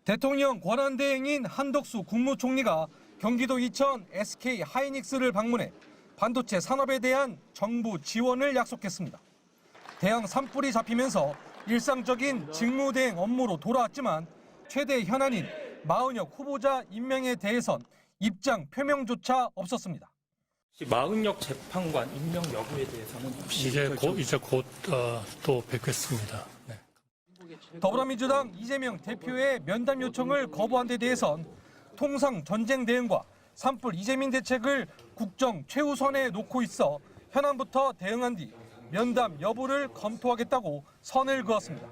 대통령 권한대행인 한덕수 국무총리가 경기도 이천 SK 하이닉스를 방문해 반도체 산업에 대한 정부 지원을 약속했습니다. 대형 산불이 잡히면서 일상적인 직무대행 업무로 돌아왔지만 최대 현안인 마은혁 후보자 임명에 대해선 입장 표명조차 없었습니다. 마은혁 재판관 임명 여부에 대해서는 혹시 이제 곧 또 뵙겠습니다. 네. 더불어민주당 이재명 대표의 면담 요청을 거부한 데 대해선 통상 전쟁 대응과 산불 이재민 대책을 국정 최우선에 놓고 있어 현안부터 대응한 뒤 면담 여부를 검토하겠다고 선을 그었습니다.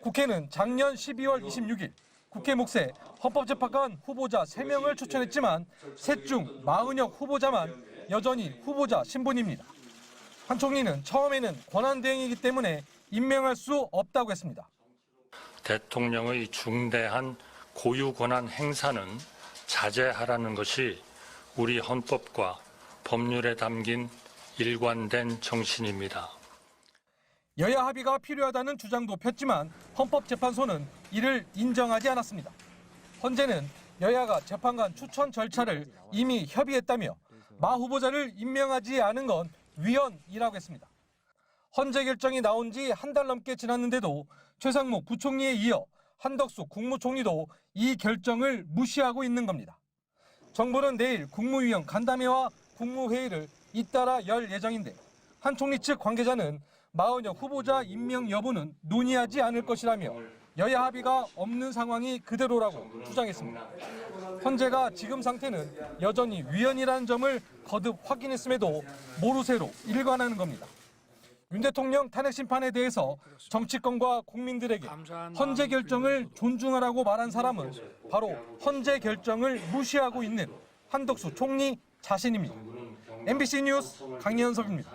국회는 작년 12월 26일 국회 몫에 헌법재판관 후보자 3명을 추천했지만 셋 중 마은혁 후보자만 여전히 후보자 신분입니다. 한 총리는 처음에는 권한대행이기 때문에 임명할 수 없다고 했습니다. 대통령의 중대한 고유 권한 행사는 자제하라는 것이 우리 헌법과 법률에 담긴 일관된 정신입니다. 여야 합의가 필요하다는 주장도 폈지만 헌법재판소는 이를 인정하지 않았습니다. 헌재는 여야가 재판관 추천 절차를 이미 협의했다며 마 후보자를 임명하지 않은 건 위헌이라고 했습니다. 헌재 결정이 나온 지 한 달 넘게 지났는데도 최상목 부총리에 이어 한덕수 국무총리도 이 결정을 무시하고 있는 겁니다. 정부는 내일 국무위원 간담회와 국무회의를 잇따라 열 예정인데 한 총리 측 관계자는 마은혁 후보자 임명 여부는 논의하지 않을 것이라며 여야 합의가 없는 상황이 그대로라고 주장했습니다. 헌재가 지금 상태는 여전히 위헌이라는 점을 거듭 확인했음에도 모르쇠로 일관하는 겁니다. 윤 대통령 탄핵 심판에 대해서 정치권과 국민들에게 헌재 결정을 존중하라고 말한 사람은 바로 헌재 결정을 무시하고 있는 한덕수 총리 자신입니다. MBC 뉴스 강연석입니다.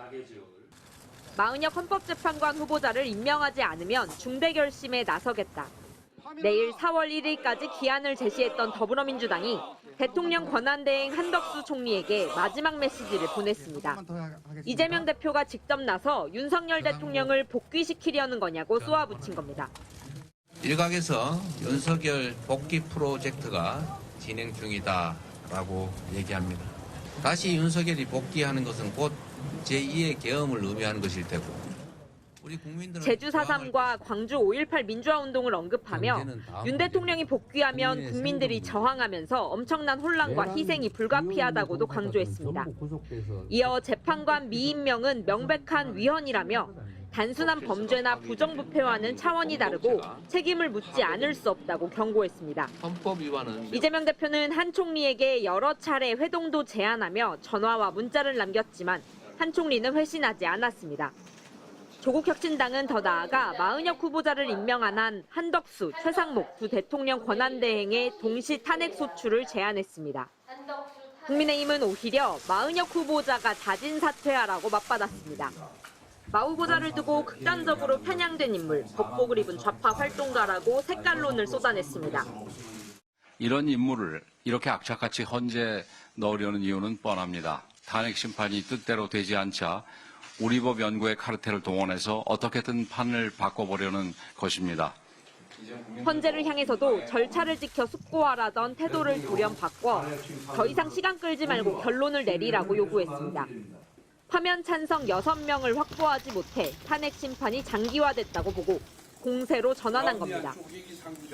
마은혁 헌법재판관 후보자를 임명하지 않으면 중대 결심에 나서겠다. 내일 4월 1일까지 기한을 제시했던 더불어민주당이 대통령 권한대행 한덕수 총리에게 마지막 메시지를 보냈습니다. 이재명 대표가 직접 나서 윤석열 대통령을 복귀시키려는 거냐고 쏘아붙인 겁니다. 일각에서 윤석열 복귀 프로젝트가 진행 중이다라고 얘기합니다. 다시 윤석열이 복귀하는 것은 곧 제2의 계엄을 의미하는 것일 테고 제주 4.3과 광주 5.18 민주화운동을 언급하며 윤 대통령이 복귀하면 국민들이 저항하면서 엄청난 혼란과 희생이 불가피하다고도 강조했습니다. 이어 재판관 미임명은 명백한 위헌이라며 단순한 범죄나 부정부패와는 차원이 다르고 책임을 묻지 않을 수 없다고 경고했습니다. 이재명 대표는 한 총리에게 여러 차례 회동도 제안하며 전화와 문자를 남겼지만 한 총리는 회신하지 않았습니다. 조국혁신당은 더 나아가 마은혁 후보자를 임명한 한 한덕수, 최상목 두 대통령 권한대행의 동시 탄핵 소추를 제안했습니다. 국민의힘은 오히려 마은혁 후보자가 자진 사퇴하라고 맞받았습니다. 마 후보자를 두고 극단적으로 편향된 인물, 복복을 입은 좌파 활동가라고 색깔론을 쏟아냈습니다. 이런 인물을 이렇게 악착같이 헌재에 넣으려는 이유는 뻔합니다. 탄핵 심판이 뜻대로 되지 않자 우리 법 연구의 카르텔을 동원해서 어떻게든 판을 바꿔보려는 것입니다. 헌재를 향해서도 절차를 지켜 숙고하라던 태도를 돌연 바꿔 더 이상 시간 끌지 말고 결론을 내리라고 요구했습니다. 파면 찬성 6명을 확보하지 못해 탄핵 심판이 장기화됐다고 보고 공세로 전환한 겁니다.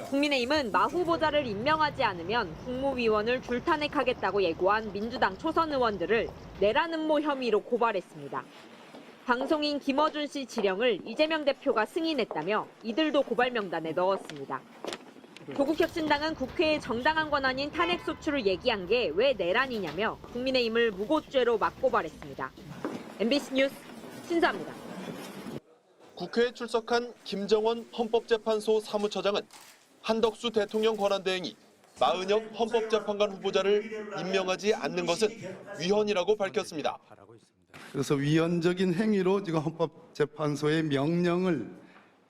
국민의힘은 마 후보자를 임명하지 않으면 국무위원을 줄탄핵하겠다고 예고한 민주당 초선 의원들을 내란 음모 혐의로 고발했습니다. 방송인 김어준 씨 지령을 이재명 대표가 승인했다며 이들도 고발 명단에 넣었습니다. 조국혁신당은 국회의 정당한 권한인 탄핵소추를 얘기한 게 왜 내란이냐며 국민의힘을 무고죄로 맞고발했습니다. MBC 뉴스 신사입니다. 국회에 출석한 김정원 헌법재판소 사무처장은 한덕수 대통령 권한대행이 마은혁 헌법재판관 후보자를 임명하지 않는 것은 위헌이라고 밝혔습니다. 그래서 위헌적인 행위로 지금 헌법재판소의 명령을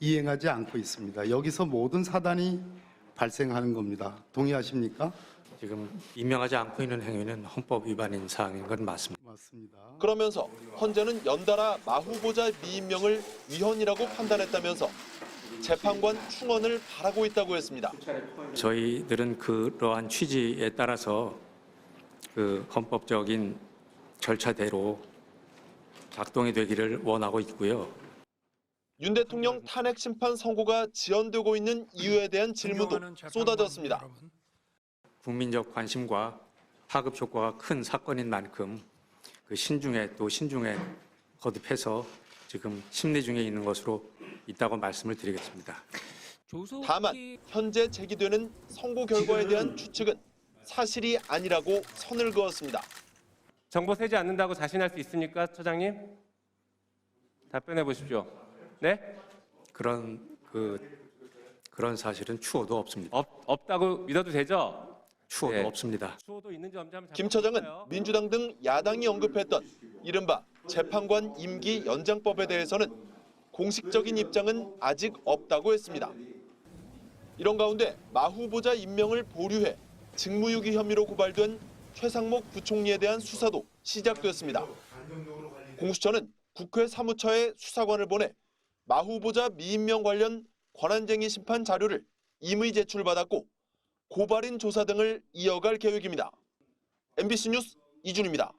이행하지 않고 있습니다. 여기서 모든 사단이 발생하는 겁니다. 동의하십니까? 지금 임명하지 않고 있는 행위는 헌법 위반인 사항인 건 맞습니다. 그러면서 헌재는 연달아 마 후보자 미임명을 위헌이라고 판단했다면서 재판관 충원을 바라고 있다고 했습니다. 저희들은 그러한 취지에 따라서 그 헌법적인 절차대로 작동이 되기를 원하고 있고요. 윤 대통령 탄핵 심판 선고가 지연되고 있는 이유에 대한 질문도 쏟아졌습니다. 국민적 관심과 파급 효과가 큰 사건인 만큼 그 신중에 거듭해서 지금 심리 중에 있는 것으로 있다고 말씀을 드리겠습니다. 다만 현재 제기되는 선고 결과에 대한 추측은 사실이 아니라고 선을 그었습니다. 정보 세지 않는다고 자신할 수 있습니까, 처장님? 답변해 보십시오. 네? 그런 사실은 추호도 없습니다. 없다고 믿어도 되죠? 추호도 네. 없습니다. 추호도 있는지 없는지 한번 김 처장은 볼까요? 민주당 등 야당이 언급했던 이른바 재판관 임기 연장법에 대해서는 공식적인 입장은 아직 없다고 했습니다. 이런 가운데 마 후보자 임명을 보류해 직무유기 혐의로 고발된 최상목 부총리에 대한 수사도 시작됐습니다. 공수처는 국회 사무처에 수사관을 보내 마 후보자 미임명 관련 권한쟁의 심판 자료를 임의 제출받았고 고발인 조사 등을 이어갈 계획입니다. MBC 뉴스 이준입니다.